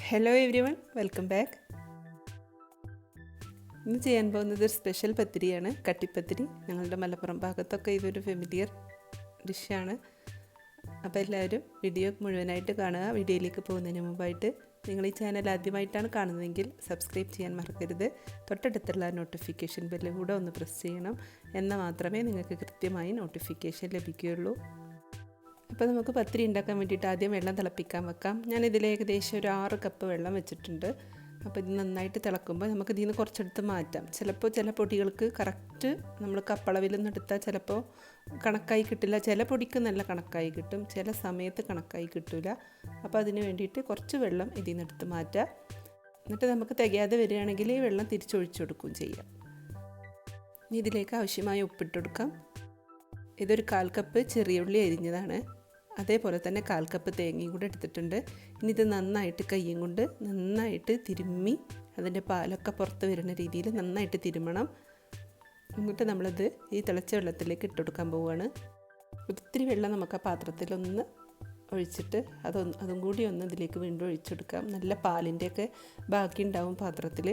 Hello every one, welcome back. ഇന്ന് ചെയ്യാൻ പോകുന്നത് ഒരു സ്പെഷ്യൽ പത്തിരിയാണ്, കട്ടിപ്പത്തിരി. ഞങ്ങളുടെ മലപ്പുറം ഭാഗത്തൊക്കെ ഇതൊരു ഫെമിലിയർ ഡിഷാണ്. അപ്പോൾ എല്ലാവരും വീഡിയോ മുഴുവനായിട്ട് കാണുക. വീഡിയോയിലേക്ക് പോകുന്നതിന് മുമ്പായിട്ട് നിങ്ങൾ ഈ ചാനൽ ആദ്യമായിട്ടാണ് കാണുന്നതെങ്കിൽ സബ്സ്ക്രൈബ് ചെയ്യാൻ മറക്കരുത്. തൊട്ടടുത്തുള്ള നോട്ടിഫിക്കേഷൻ ബെല്ല് കൂടെ ഒന്ന് പ്രസ് ചെയ്യണം. എന്നാൽ മാത്രമേ നിങ്ങൾക്ക് കൃത്യമായി നോട്ടിഫിക്കേഷൻ ലഭിക്കുകയുള്ളൂ. അപ്പോൾ നമുക്ക് പത്തിരി ഉണ്ടാക്കാൻ വേണ്ടിയിട്ട് ആദ്യം വെള്ളം തിളപ്പിക്കാൻ വെക്കാം. ഞാനിതിൽ ഏകദേശം ഒരു 6 കപ്പ് വെള്ളം വെച്ചിട്ടുണ്ട്. അപ്പോൾ ഇത് നന്നായിട്ട് തിളക്കുമ്പോൾ നമുക്ക് ഇതിൽ നിന്ന് കുറച്ചെടുത്ത് മാറ്റാം. ചിലപ്പോൾ ചില പൊടികൾക്ക് കറക്റ്റ് നമ്മൾ കപ്പളവിലൊന്നും എടുത്താൽ ചിലപ്പോൾ കണക്കായി കിട്ടില്ല. ചില പൊടിക്ക് നല്ല കണക്കായി കിട്ടും, ചില സമയത്ത് കണക്കായി കിട്ടില്ല. അപ്പോൾ അതിന് വേണ്ടിയിട്ട് കുറച്ച് വെള്ളം ഇതിൽ നിന്ന് എടുത്ത് മാറ്റാം. എന്നിട്ട് നമുക്ക് തികയാതെ വരികയാണെങ്കിൽ ഈ വെള്ളം തിരിച്ചൊഴിച്ചു കൊടുക്കുകയും ചെയ്യാം. ഇനി ഇതിലേക്ക് ആവശ്യമായ ഉപ്പിട്ട് കൊടുക്കാം. ഇതൊരു 1/4 കപ്പ് ചെറിയ ഉള്ളി അരിഞ്ഞതാണ്. അതേപോലെ തന്നെ 1/4 കപ്പ് തേങ്ങയും കൂടെ എടുത്തിട്ടുണ്ട്. ഇനി ഇത് നന്നായിട്ട് കയ്യും കൊണ്ട് നന്നായിട്ട് തിരുമ്മി അതിൻ്റെ പാലൊക്കെ പുറത്ത് വരുന്ന രീതിയിൽ നന്നായിട്ട് തിരുമ്മണം. എന്നിട്ട് നമ്മളത് ഈ തിളച്ച വെള്ളത്തിലേക്ക് ഇട്ട് കൊടുക്കാൻ പോവുകയാണ്. ഒത്തിരി വെള്ളം നമുക്ക് ആ പാത്രത്തിലൊന്ന് ഒഴിച്ചിട്ട് അതും കൂടി ഒന്ന് ഇതിലേക്ക് വീണ്ടും ഒഴിച്ചെടുക്കാം. നല്ല പാലിൻ്റെയൊക്കെ ബാക്കി ഉണ്ടാവും പാത്രത്തിൽ.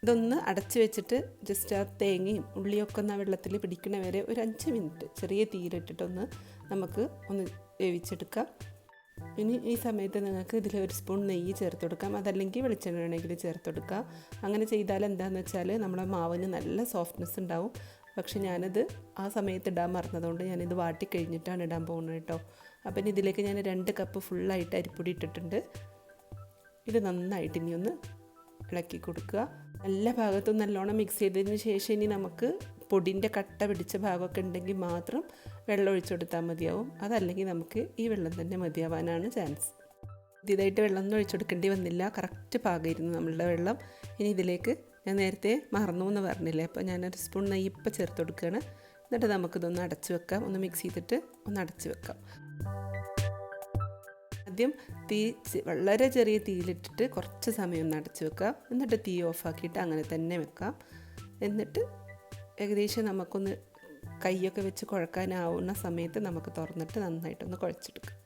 ഇതൊന്ന് അടച്ച് വെച്ചിട്ട് ജസ്റ്റ് ആ തേങ്ങയും ഉള്ളിയൊക്കെ ഒന്ന് ആ വെള്ളത്തിൽ പിടിക്കണ വരെ ഒരു 5 മിനിറ്റ് ചെറിയ തീയിലിട്ടിട്ടൊന്ന് നമുക്ക് ഒന്ന് വേവിച്ചെടുക്കാം. ഇനി ഈ സമയത്ത് നിങ്ങൾക്ക് ഇതിൽ 1 സ്പൂൺ നെയ്യ് ചേർത്ത് കൊടുക്കാം, അതല്ലെങ്കിൽ വെളിച്ചെണ്ണ വേണമെങ്കിൽ ചേർത്ത് കൊടുക്കാം. അങ്ങനെ ചെയ്താൽ എന്താണെന്ന് വെച്ചാൽ നമ്മുടെ മാവിന് നല്ല സോഫ്റ്റ്നെസ് ഉണ്ടാവും. പക്ഷെ ഞാനത് ആ സമയത്ത് ഇടാൻ മറന്നതുകൊണ്ട് ഞാനിത് വാട്ടി കഴിഞ്ഞിട്ടാണ് ഇടാൻ പോകുന്നത് കേട്ടോ. അപ്പം ഇതിലേക്ക് ഞാൻ 2 കപ്പ് ഫുള്ളായിട്ട് അരിപ്പൊടി ഇട്ടിട്ടുണ്ട്. ഇത് നന്നായിട്ട് ഇനി ഒന്ന് ഇളക്കി കൊടുക്കുക. എല്ലാ ഭാഗത്തും നല്ലോണം മിക്സ് ചെയ്തതിന് ശേഷം ഇനി നമുക്ക് പൊടിൻ്റെ കട്ട പിടിച്ച ഭാഗമൊക്കെ ഉണ്ടെങ്കിൽ മാത്രം വെള്ളം ഒഴിച്ചു കൊടുത്താൽ മതിയാവും. അതല്ലെങ്കിൽ നമുക്ക് ഈ വെള്ളം തന്നെ മതിയാവാനാണ് ചാൻസ്. ഇതായിട്ട് വെള്ളം ഒന്നും ഒഴിച്ചു കൊടുക്കേണ്ടി വന്നില്ല, കറക്റ്റ് പാകമായിരുന്നു നമ്മളുടെ വെള്ളം. ഇനി ഇതിലേക്ക് ഞാൻ നേരത്തെ മറന്നു എന്ന് പറഞ്ഞില്ലേ, അപ്പോൾ ഞാൻ 1 സ്പൂൺ നെയ്യ് ഇപ്പം ചേർത്ത് കൊടുക്കുകയാണ്. എന്നിട്ട് നമുക്കിതൊന്ന് അടച്ചു വെക്കാം. ഒന്ന് മിക്സ് ചെയ്തിട്ട് ഒന്ന് അടച്ചു വെക്കാം. ആദ്യം തീ വളരെ ചെറിയ തീയിലിട്ടിട്ട് കുറച്ച് സമയം ഒന്ന് അടച്ച് വെക്കാം. എന്നിട്ട് തീ ഓഫാക്കിയിട്ട് അങ്ങനെ തന്നെ വെക്കാം. എന്നിട്ട് ഏകദേശം നമുക്കൊന്ന് കൈയൊക്കെ വെച്ച് കുഴക്കാനാവുന്ന സമയത്ത് നമുക്ക് തുറന്നിട്ട് നന്നായിട്ടൊന്ന് കുഴച്ചെടുക്കാം.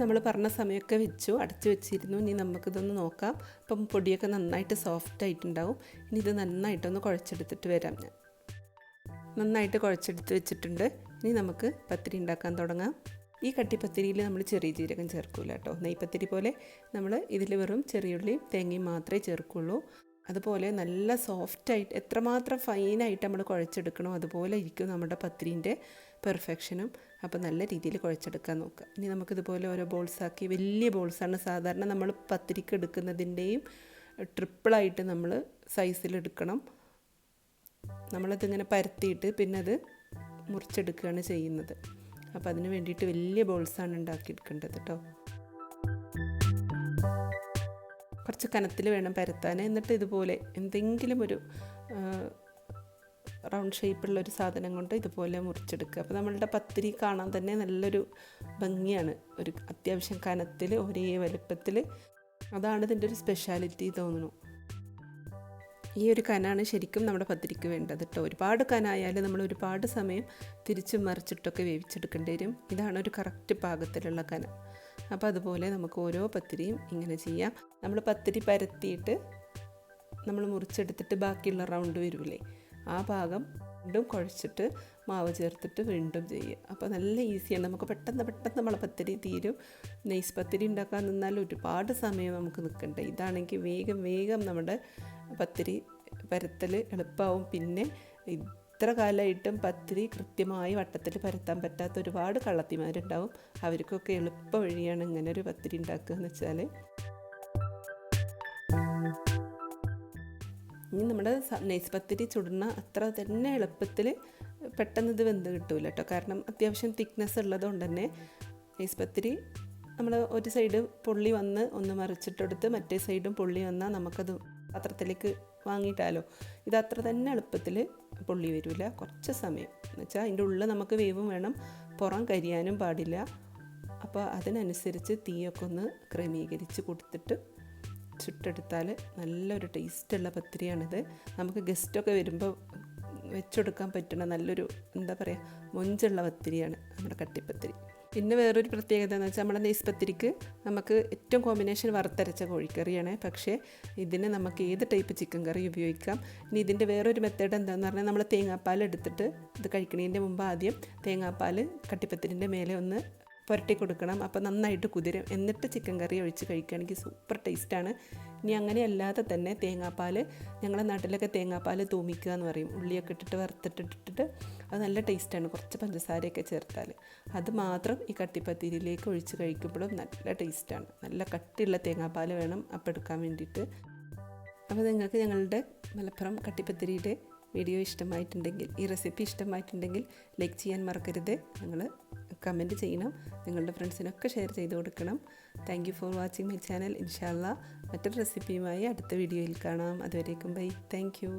നമ്മൾ പറഞ്ഞ സമയമൊക്കെ വെച്ചു, അടച്ച് വെച്ചിരുന്നു. ഇനി നമുക്കിതൊന്ന് നോക്കാം. ഇപ്പം പൊടിയൊക്കെ നന്നായിട്ട് സോഫ്റ്റ് ആയിട്ടുണ്ടാവും. ഇനി ഇത് നന്നായിട്ടൊന്ന് കുഴച്ചെടുത്തിട്ട് വരാം. ഞാൻ നന്നായിട്ട് കുഴച്ചെടുത്ത് വെച്ചിട്ടുണ്ട്. ഇനി നമുക്ക് പത്തിരി ഉണ്ടാക്കാൻ തുടങ്ങാം. ഈ കട്ടിപ്പത്തിരിയിൽ നമ്മൾ ചെറിയ ജീരകം ചേർക്കില്ല കേട്ടോ. നെയ്പത്തിരി പോലെ നമ്മൾ ഇതിൽ വെറും ചെറിയുള്ളിയും തേങ്ങയും മാത്രമേ ചേർക്കുള്ളൂ. അതുപോലെ നല്ല സോഫ്റ്റായിട്ട് എത്രമാത്രം ഫൈനായിട്ട് നമ്മൾ കുഴച്ചെടുക്കണോ അതുപോലെ ഇരിക്കും നമ്മുടെ പത്തിരീൻ്റെ പെർഫെക്ഷനും. അപ്പോൾ നല്ല രീതിയിൽ കുഴച്ചെടുക്കാൻ നോക്കുക. ഇനി നമുക്കിതുപോലെ ഓരോ ബോൾസാക്കി, വലിയ ബോൾസാണ് സാധാരണ നമ്മൾ പത്തിരിക്ക് എടുക്കുന്നതിൻ്റെയും ട്രിപ്പിളായിട്ട് നമ്മൾ സൈസിലെടുക്കണം. നമ്മളതിങ്ങനെ പരത്തിയിട്ട് പിന്നെ അത് മുറിച്ചെടുക്കുകയാണ് ചെയ്യുന്നത്. അപ്പോൾ അതിന് വേണ്ടിയിട്ട് വലിയ ബോൾസാണ് ഉണ്ടാക്കിയെടുക്കേണ്ടത് കേട്ടോ. കുറച്ച് കനത്തിൽ വേണം പരത്താൻ. എന്നിട്ട് ഇതുപോലെ എന്തെങ്കിലും ഒരു റൗണ്ട് ഷേപ്പുള്ളൊരു സാധനം കൊണ്ട് ഇതുപോലെ മുറിച്ചെടുക്കുക. അപ്പോൾ നമ്മളുടെ പത്തിരി കാണാൻ തന്നെ നല്ലൊരു ഭംഗിയാണ്. ഒരു അത്യാവശ്യം കനത്തിൽ ഒരേ വലുപ്പത്തിൽ. അതാണ് ഇതിൻ്റെ ഒരു സ്പെഷ്യാലിറ്റി തോന്നുന്നു. ഈ ഒരു കനാണ് ശരിക്കും നമ്മുടെ പത്തിരിക്ക് വേണ്ടത് കേട്ടോ. ഒരുപാട് കനായാൽ നമ്മൾ ഒരുപാട് സമയം തിരിച്ചും മറിച്ചിട്ടൊക്കെ വേവിച്ചെടുക്കേണ്ടി വരും. ഇതാണ് ഒരു കറക്റ്റ് പാകത്തിലുള്ള കന. അപ്പോൾ അതുപോലെ നമുക്ക് ഓരോ പത്തിരിയും ഇങ്ങനെ ചെയ്യാം. നമ്മൾ പത്തിരി പരത്തിയിട്ട് നമ്മൾ മുറിച്ചെടുത്തിട്ട് ബാക്കിയുള്ള റൗണ്ട് വരില്ലേ, ആ ഭാഗം വീണ്ടും കുഴച്ചിട്ട് മാവ് ചേർത്തിട്ട് വീണ്ടും ചെയ്യുക. അപ്പോൾ നല്ല ഈസിയാണ്. നമുക്ക് പെട്ടെന്ന് നമ്മളെ പത്തിരി തീരും. നൈസ് പത്തിരി ഉണ്ടാക്കാൻ നിന്നാൽ ഒരുപാട് സമയം നമുക്ക് നിൽക്കണ്ടേ. ഇതാണെങ്കിൽ വേഗം നമ്മുടെ പത്തിരി പരത്തൽ എളുപ്പമാവും. പിന്നെ ഇത്ര കാലമായിട്ടും പത്തിരി കൃത്യമായി വട്ടത്തിൽ പരത്താൻ പറ്റാത്ത ഒരുപാട് കള്ളത്തിമാരുണ്ടാവും. അവർക്കൊക്കെ എളുപ്പ വഴിയാണ് ഇങ്ങനെ ഒരു പത്തിരി ഉണ്ടാക്കുക എന്ന് വെച്ചാൽ. ഇനി നമ്മുടെ നൈസ് പത്തിരി ചുടുന്ന അത്ര തന്നെ എളുപ്പത്തിൽ പെട്ടെന്ന് ഇത് വെന്ത് കിട്ടൂല കേട്ടോ. കാരണം അത്യാവശ്യം തിക്നെസ് ഉള്ളതുകൊണ്ട് തന്നെ നൈസ് പത്തിരി നമ്മൾ ഒരു സൈഡ് പൊള്ളി വന്ന് ഒന്ന് മറിച്ചിട്ടെടുത്ത് മറ്റേ സൈഡും പൊള്ളി വന്നാൽ നമുക്കത് പാത്രത്തിലേക്ക് വാങ്ങിയിട്ടാലോ. ഇത് അത്ര തന്നെ എളുപ്പത്തിൽ പൊള്ളി വരില്ല. കുറച്ച് സമയം എന്ന് വെച്ചാൽ അതിൻ്റെ ഉള്ളിൽ നമുക്ക് വേവും വേണം, പുറം കരിയാനും പാടില്ല. അപ്പോൾ അതിനനുസരിച്ച് തീയൊക്കെ ഒന്ന് ക്രമീകരിച്ച് കൊടുത്തിട്ട് ചുട്ടെടുത്താൽ നല്ലൊരു ടേസ്റ്റുള്ള പത്തിരിയാണിത്. നമുക്ക് ഗസ്റ്റൊക്കെ വരുമ്പോൾ വെച്ചുകൊടുക്കാൻ പറ്റുന്ന നല്ലൊരു എന്താ പറയുക മൊഞ്ചുള്ള പത്തിരിയാണ് നമ്മുടെ കട്ടിപ്പത്തിരി. പിന്നെ വേറൊരു പ്രത്യേകത എന്ന് വെച്ചാൽ നമ്മുടെ നെയ്സ് പത്തിരിക്ക് നമുക്ക് ഏറ്റവും കോമ്പിനേഷൻ വറുത്തരച്ച കോഴിക്കറിയാണ്. പക്ഷേ ഇതിന് നമുക്ക് ഏത് ടൈപ്പ് ചിക്കൻ കറി ഉപയോഗിക്കാം. ഇനി ഇതിൻ്റെ വേറൊരു മെത്തേഡ് എന്താണെന്ന് പറഞ്ഞാൽ നമ്മൾ തേങ്ങാപ്പാൽ എടുത്തിട്ട് ഇത് കഴിക്കുന്നതിൻ്റെ മുമ്പ് ആദ്യം തേങ്ങാപ്പാൽ കട്ടിപ്പത്തിരിൻ്റെ മേലെ ഒന്ന് പുരട്ടി കൊടുക്കണം. അപ്പോൾ നന്നായിട്ട് കുതിരും. എന്നിട്ട് ചിക്കൻ കറി ഒഴിച്ച് കഴിക്കുകയാണെങ്കിൽ സൂപ്പർ ടേസ്റ്റാണ്. ഇനി അങ്ങനെയല്ലാതെ തന്നെ തേങ്ങാപ്പാൽ, ഞങ്ങളുടെ നാട്ടിലൊക്കെ തേങ്ങാപ്പാൽ തൂമിക്കുക എന്ന് പറയും. ഉള്ളിയൊക്കെ ഇട്ടിട്ട് വറുത്തിട്ടിട്ടിട്ട് അത് നല്ല ടേസ്റ്റാണ്. കുറച്ച് പഞ്ചസാരയൊക്കെ ചേർത്താൽ അത് മാത്രം ഈ കട്ടിപ്പത്തിരിയിലേക്ക് ഒഴിച്ച് കഴിക്കുമ്പോഴും നല്ല ടേസ്റ്റാണ്. നല്ല കട്ടിയുള്ള തേങ്ങാപ്പാൽ വേണം അപ്പം എടുക്കാൻ വേണ്ടിയിട്ട്. അപ്പോൾ നിങ്ങൾക്ക് ഞങ്ങളുടെ മലപ്പുറം കട്ടിപ്പത്തിരിയുടെ വീഡിയോ ഇഷ്ടമായിട്ടുണ്ടെങ്കിൽ, ഈ റെസിപ്പി ഇഷ്ടമായിട്ടുണ്ടെങ്കിൽ ലൈക്ക് ചെയ്യാൻ മറക്കരുത്. നിങ്ങൾ കമൻറ്റ് ചെയ്യണം, നിങ്ങളുടെ ഫ്രണ്ട്സിനൊക്കെ ഷെയർ ചെയ്ത് കൊടുക്കണം. Thank you for watching my channel. ഇൻഷാ അല്ലാഹ് മറ്റൊരു റെസിപ്പിയുമായി അടുത്ത വീഡിയോയിൽ കാണാം. അതുവരേക്കും ബൈ. Thank you.